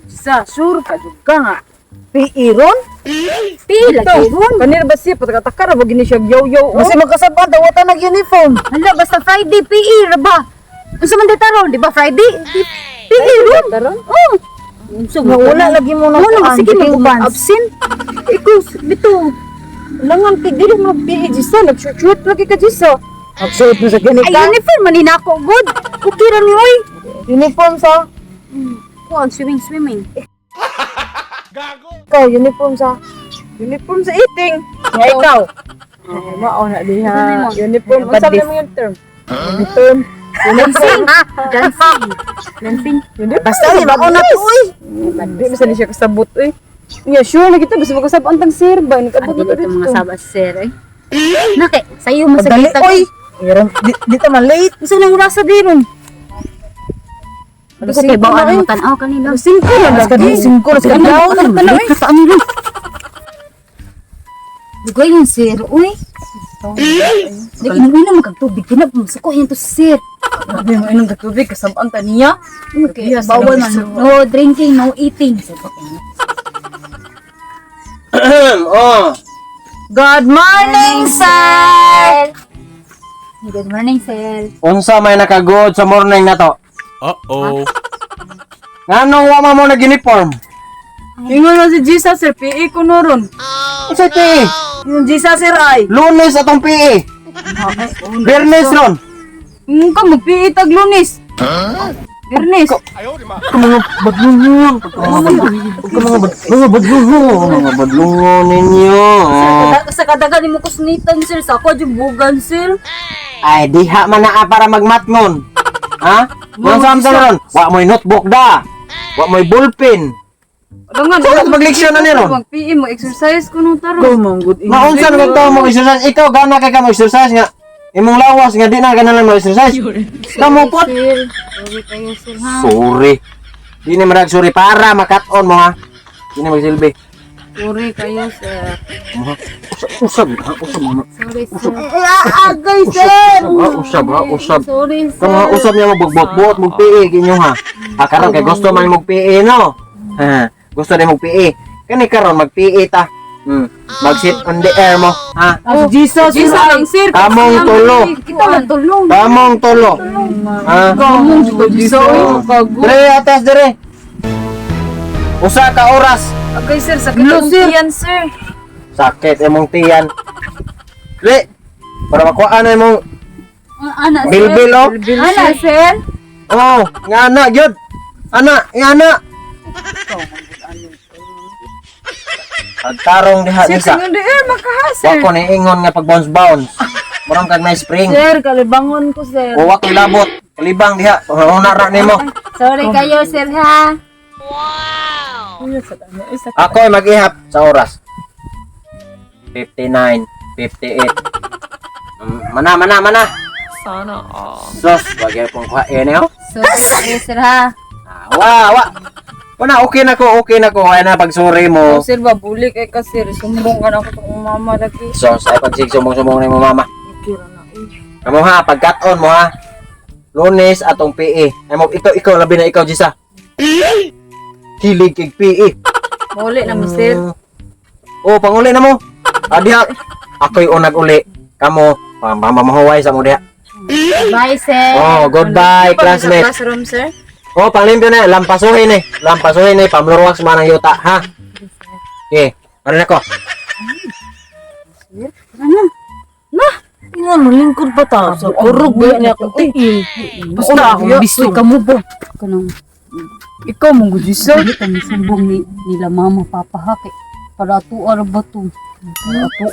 Sa sure ka jud ka nga. Piiron? Pila gyud. Kanir ba siya pataka-taka ra ba gini siya yaw-yaw. Kasi magkasabot daw wata nag-uniform. Hala basta Friday PE ra ba? Unsa man ditaron, di ba Friday? PE ron. Taron? Oh. Unsa ba? Wala lagi mo na Wala sige mag absent. Ikaw bito. Langan kay dili mo PE Gisa, nag-shoot lagi ka Gisa. Absurd mo sa gani Ay ka. uniform man nako good. Okay ra ni oy. Uniform sa Kuan swimming. ikaw, uniform sa eating. Nga ikaw. Mao na diha. Uniform. Ang sabi mo yung term? Uniform. Dancing. Dancing. Basta di ba ako na to uy. Di basta di siya kasabot uy. Nga sure na kita basta magkasabot ang sir ba nikabot Adi na ito dito. mga sabas sir eh. Nake, sayo Madali masakita. oy. Di ta man late. Unsa nang rasa diron? Alas Kasi kay 5 bawaan na, mo eh. tan-aw kanila. Alas 5 na lagi. 5 na sa kadaw. Kataan nila. Dugay yun sir, uy. Lagi nang magkagtubig, kinapamasuko yun to sir. Sabi mo inong gatubig kasabaan ta niya. Okay, bawal man. No drinking, no eating. Oh, Good morning sir. Good morning, sir. unsa may nakagod sa morning na to? Uh-oh. Nganong wa mo nag-uniform? Ingon na si Gisa sir, PE ko noron. Unsa ti? Yung Gisa sir ay. Lunes atong PE. Bernes ron. Ingon ka mag-PE tag Lunes. Bernes. Mga badlungon. Mga badlungon ninyo. Sa kadagan ni mo kusnitan, sir. Sa ako, bugan, sir. Ay, diha man naa para magmatngon. Ha? Mga samsa ron. Wa mo'y notebook da. Wa mo'y ballpen. Alangan, Bakit mag-leksyon na niyo? Mag-PE, mag-exercise ko nung taro. Go, mong good Maunsa na to mo exercise? Ikaw gana kay ka mo exercise nga. Imong lawas nga di na ganalan mo exercise. Kamu pot. Sir, sorry kayo, sir, ha? Sorry. Di na marag sorry para makat-on mo ha. Di na magsilbi. Sorry kayo, sir. Usab ha, usab mo. Sorry, sir. Agay, sir! Usab ha, usab. Sorry, sir. Kung mga usab niya mo bugbot-bot, mag-PE kinyo ha. Karon kay gusto man mag-PE no. Ha, gusto din mag-PE. Kani karon mag-PE ta. Mag-sit on the air mo ha. Oh, Jesus, lang, sir. Tamong tulo. Kita lang tulong. Tamong tulo. Ha. Kamong, Jesus. Dire atas dire. Usa ka oras. Agay, sir. Sakit akong tiyan, sir. Sakit imong tiyan. Dire. Para makuha na imong Ana, sir. bilbil oh. Ana, sir. Oh, nga ana gyud. Ana, nga ana. Pagtarong diha Sir, nisa. tingnan di makaha, Wa sir. ko ni ingon nga pag bounce. Murang kag may spring. Sir, kalibangon ko, sir. O wa ko labot. Kalibang diha. Una ra nimo. Sorry kayo, sir, ha? Ako ay mag-ihap sa oras. 59, 58. Mana. Sana, Sos, bagay pong kuhain eh. Sorry kayo, sir, ha? Wa. Wala, okay na ko. Ay na pag sorry mo. Sir, babuli kay ka, sir. Sumbong ka na ako sa mama lagi. Sos, ay pag sumbong-sumbong na mo mama. Kira na, uy. Amo ha, pagkat-on mo ha. Lunes atong PE. Ay mo ikaw labi na ikaw Jisa. Hilig kig PE. Muli na mo, sir. Oh, panguli na mo. Diha. Ako'y unag uli. Kamo, pamamahuway sa mo diha. Bye, sir. Oh, goodbye classmate. Sa classroom, sir. Oh, panglimpyo na, lampasuhin eh. Pamlurwax man ang yuta, ha? Okay, marin ako. Tingnan mo, lingkod pa ta. Sa kurog ba niya ako. Basta ako, bisoy ka mo ba? Kanang Ikaw mong gudi, sir. Dili kami sumbong nila mama papa ha kay para tuar ba to.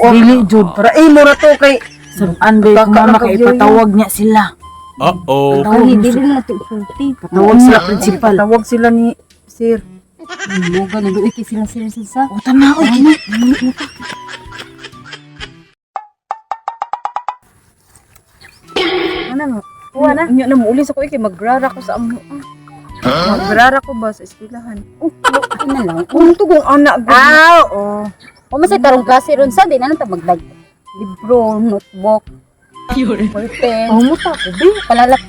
Dili, Jod. Para mura to kay... Saban ba yung mama kay ipatawag niya sila. Uh-oh. Kani dili na to sulti. Tawag sila principal. Tawag sila ni sir. Mo gani do iki sila sa. O, tanaw. Ano mo? Kuha na. Inyo na mo uli sa ko iki. Magrara ko sa amo. Magrara ko ba sa eskwelahan? Ay na lang. Kung to kung anak ko. Oo. O masay tarong klase ron sa di na ta magdag. Libro, notebook, ballpen. Oh, muta ko. Palalak.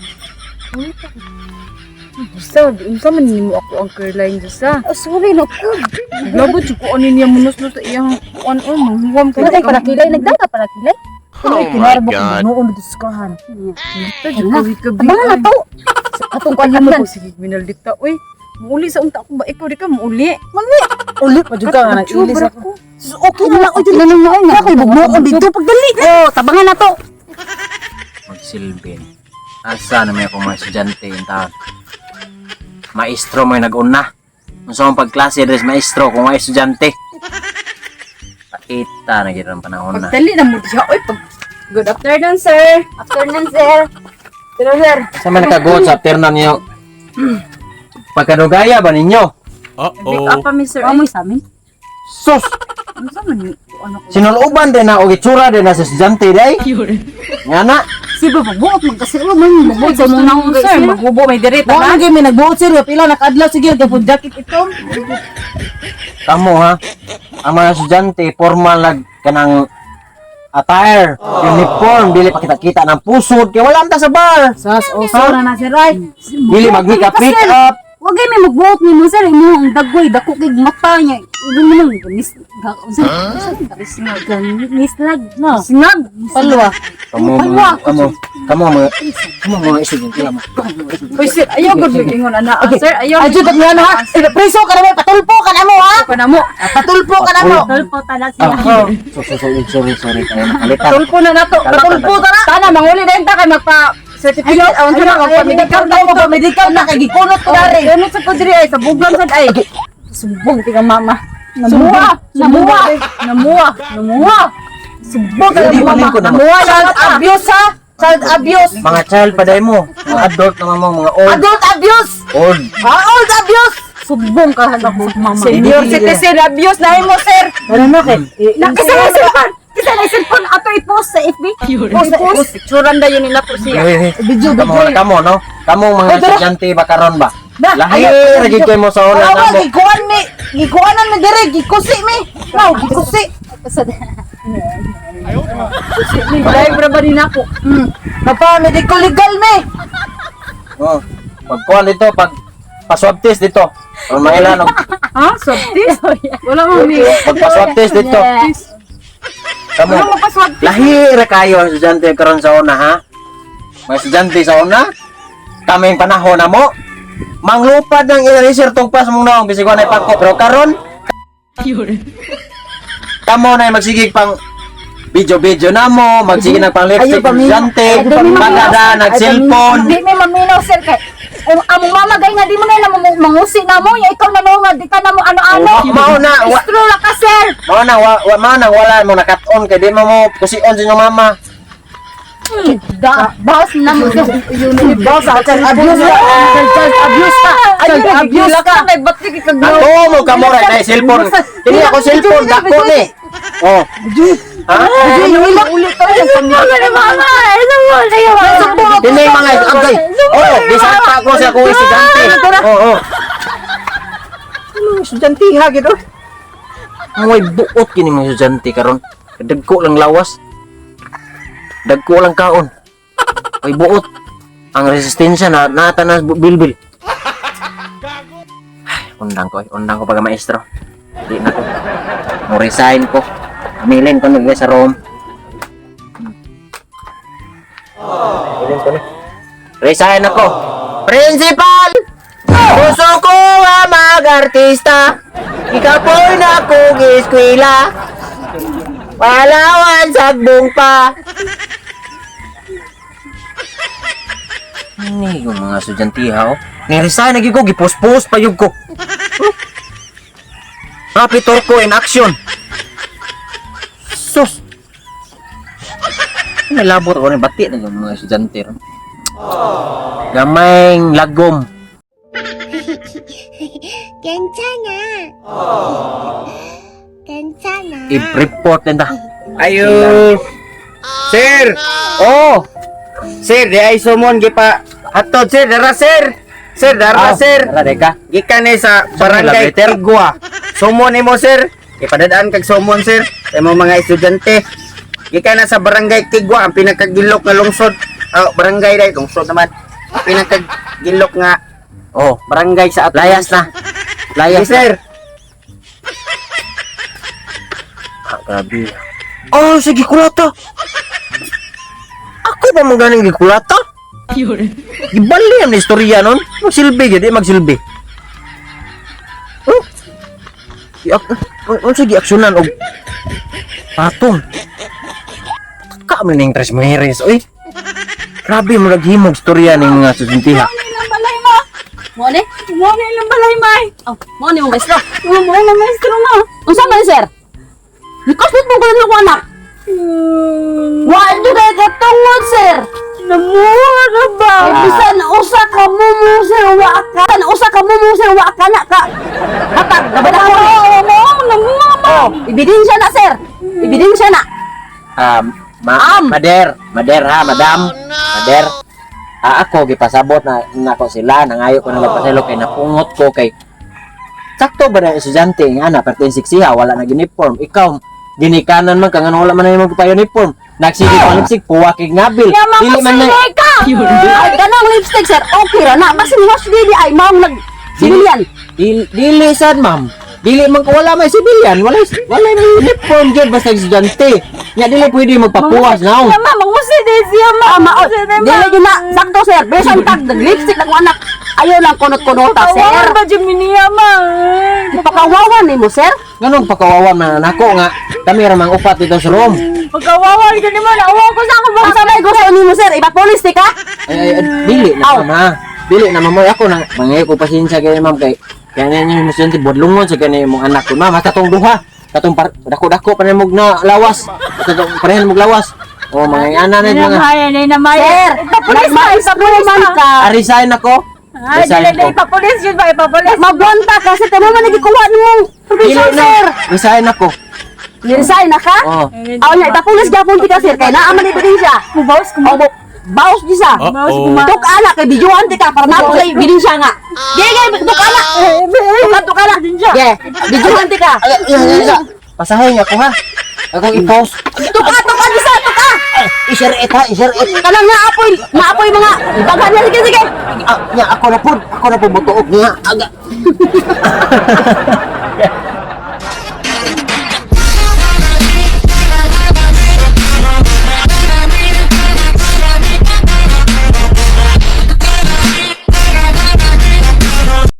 Sa, unsa man nimo ako ang curline sa. Sorry na ko. Labot jud ko ani niya munus-nus sa iyang manghuwam ka. Kaya para kilay nagdaga para kilay. Oh my God. Noon dito sa kahan. Dito jud ko ikabi. Abangan na to. Atong Ano kanyan. ko sige binaldita. Uy, muuli sa unta ko ba ikaw di ka muuli. Uli pa jud ka nga nag-ilis ako. Okay na lang ito na lang nga. Kay bugmo dito pagdali. Oh, tabangan na to. Magsilbi. Asa na may akong mga estudyante yung taon. Maestro mo yung nag-una. Kung sa mong pagklase, there's maestro kung mga estudyante. Pakita na gano'n ang panahon na. Pagdali na mo siya. Uy, good afternoon, sir. Afternoon, sir. Sir, sir. Sa man nakagood sa ternan niyo. Pagkanugaya ba ninyo? Pick Uh-oh. up pa mi, sir. Amoy sa amin. Sus! Ano sa man ni? Ano ko? Sinuluban din na o itsura din na sa estudyante day. Nga na. Si ba buot magkasiro man magbuot sa mong nang Sir, magbubo may direta Wala na. na may nagbuot sir, pila nakadlaw sige gapon jacket ito. Kamo ha. Ang mga estudyante, formal lag kanang attire, uniform, dili pa kita-kita ng pusod, kaya wala ta sa bar. Sas oso na sir ay. Dili mag-pick up. Wag ay may magbuot ni mo sir, imo ang dagway dako kay mata niya. Ibo mo nang ganis lag no. Sinag palwa. Kamo mga estudyante mo. Uy, sir, ayaw gud ingon ana. Sir, ayaw. Adyo dag nga ha. Preso ka na mo, patulpo ka na mo ha. pa na mo. Patulpo ka na mo. Patulpo tala Sorry, tayo nakalitan. Tulpo na nato. Tulpo ta na. Tana manguli din ta kay magpa certificate awan sa magpa-medical tayo mo medical na kay gikunot ko dari. Ano sa ko diri ay sa buglan sad ay. Subong tiga mama. Namuha. Subong ka Hindi, mama. ko naman. Namuha child abuse ha. Child abuse. Mga child pa dahil mo. Mga adult naman mo, mga old. Adult abuse. Old. Old abuse. Subong ka mo mama. Senior citizen abuse na mo sir. Ano na kay? Nakisa na cellphone. Kisa na cellphone ato i-post sa FB. Post picturean da yun nila po siya. Video Kamo, no? Kamo mga estudyante ba karon ba? Lahi, ragi kayo mo sa una na mo. Gikuanan mi dire, gikusi mi. No, gikusi. Live ra ba din ako? Papa, medical legal mi. Oh, pagkuhan dito, pa-swab test dito. O mga ilan, Ha? Subtis? Wala mo ni. pagpa-swab test dito. Kamo, Wala mo pa swab. lahi ra kayo ang estudyante karon sa una, ha? Mga estudyante sa una, kaming panahon na mo, manglupad ng ilan-isir tugpas mong naong, bisig ko na ipangko. Pero karon, kamo na magsigig pang video na mo, magsigig ng pang lipstick estudyante, magada, nag-cellphone. Di may maminaw sir kay. Among mama gay nga di mo na mangusi na mo, ya ikaw na no, di ka na mo ano-ano. Mao na, Istro la ka sir. wala mo nakat-on kay di mo kusion sa inyong mama. Boss na mo boss child abuse ka. Child abuse ka. Child abuse ka. Kay batik kag Ako mo kamora na cellphone. Kini ako cellphone dako ni. Oh. Ha? ulit to yung Mama, ito mo kayo. Kini mga agay. Oh, bisata ko sa akong estudyante. Oh. Ano estudyante ha gid oh. Moy buot kini mga estudyante karon. Dagko lang lawas. Dagko lang kaon. Ay buot. Ang resistensya na nata na bilbil. Ay, undang ko pag maestro. Di na ko. Mo resign ko. Amilin ko nag sa room. Amilin ko na. Resign ako. Principal! Gusto ko mag-artista. Ikaw po'y na kong eskwela. Palawan sagbong pa. Ini yung mga estudyante oh. Ni-resign lagi ko, gipos-pos pa yung ko. Rapid Turco in action. Sus. Nalabot ko ni bati na yung mga estudyante. Gamayng lagom. 괜찮아. 괜찮아. I-report din ta. Ayo. Sir. Oh. Sir, di ay sumon gipa. Hatod sir, dara sir. Sir, dara sir. Tara deka. Gikan ni sa barangay Tigwa. Sumon nimo sir. Ipadadaan kag sumon sir. Sa imong mga estudyante. Gikan na sa barangay Tigwa ang pinakagilok nga lungsod. Barangay dai lungsod naman. Ang pinakagilok nga Oh, Barangay sa ato. layas na. Layas Yes, sir. Ah, grabe. Oh, sige, kulata. Ako ba mong ganing gikulata? Gibali ang istorya nun. Magsilbi, gadi magsilbi. Oh. Sige, aksyonan og patong. Kami ning tres mujeres, oy. Grabe mo naghimog istorya ning susuntiha. Mo ni? Mo ni lang balay may. Oh, mo ni mo maestro. Mo na maestro mo. Unsa man sir? Nikos mo ko lang anak. Wa do kay katungod sir. Namuha na ba? Bisan usa ka mo sir wa ka. Bisan usa ka mo sir wa ka na ka. Hatag gabada ko. Namuha mo. Ebidensya na sir. Ebidensya na. Mader ha, madam. Mader. Ako gipasabot na nako sila, nangayo ko na magpaselo kay napungot ko kay sakto ba na estudyante nga na pertin siksiha wala na uniform. Ikaw ginikanan man kang wala man na magpa uniform. Nagsige pa lipstick puwa kay ngabil. Dili man na Ay kanang lipstick sir. Okay ra na. Basin wash dili ay mao nag civilian. dili sad ma'am. Dili man ko wala may civilian, wala may uniform gyud basta estudyante. Nya dili pwede magpapuwas now. Mama, mangusi din siya, mama. Dili yun na, sakto, sir. Besan tag, nag-lipstick ng anak. Ayaw lang kunot-kunota, sir. Kawawan ba dyan miniya, ma? Ipakawawan ni mo, sir. Nganong pakawawa man nako nga kami ra mang upat dito sa room. Pagkawawan ka naman, awa ko sa Ang sabay gusto ni mo, sir. Ipapulis, di ka? Ay, dili na mama. Dili na mama ako na mangay ko pasensya kay ma'am kay kaya niyo estudyante bodlungon sa kani mong anak ko mama katong duha. Katong dako-dako pa nimog na lawas. Katong parehan mog lawas. Oh, mga ana na mga. Namaya na namaya. Sir, nag-maestro man ka. Resign ako. Ay, Resign dili na ko. ipapulis yun ba? Ipapulis. Magwanta ka, sir. Tama man nagikuha mo. Dili Provision, na. sir. Resign ako. Niresign na ka? Oh. Aw niya, ipapulis gapon ti ka, sir. Kaya naaman ebidensya. Mubawas ko mo. Baos di sa. Uh-oh. Tuk ala kay videoan ti ka para na ko ebidensya nga. Gege, tuk ala. Tuk ala. Ge, videoan ti ka. Pasahay ako ha. Ako i-post. Tuk di sa, tuk ka. I-share it ha, i-share it. Kanang naapoy mga baghan na sige. Nya ako na po butuog niya. Aga.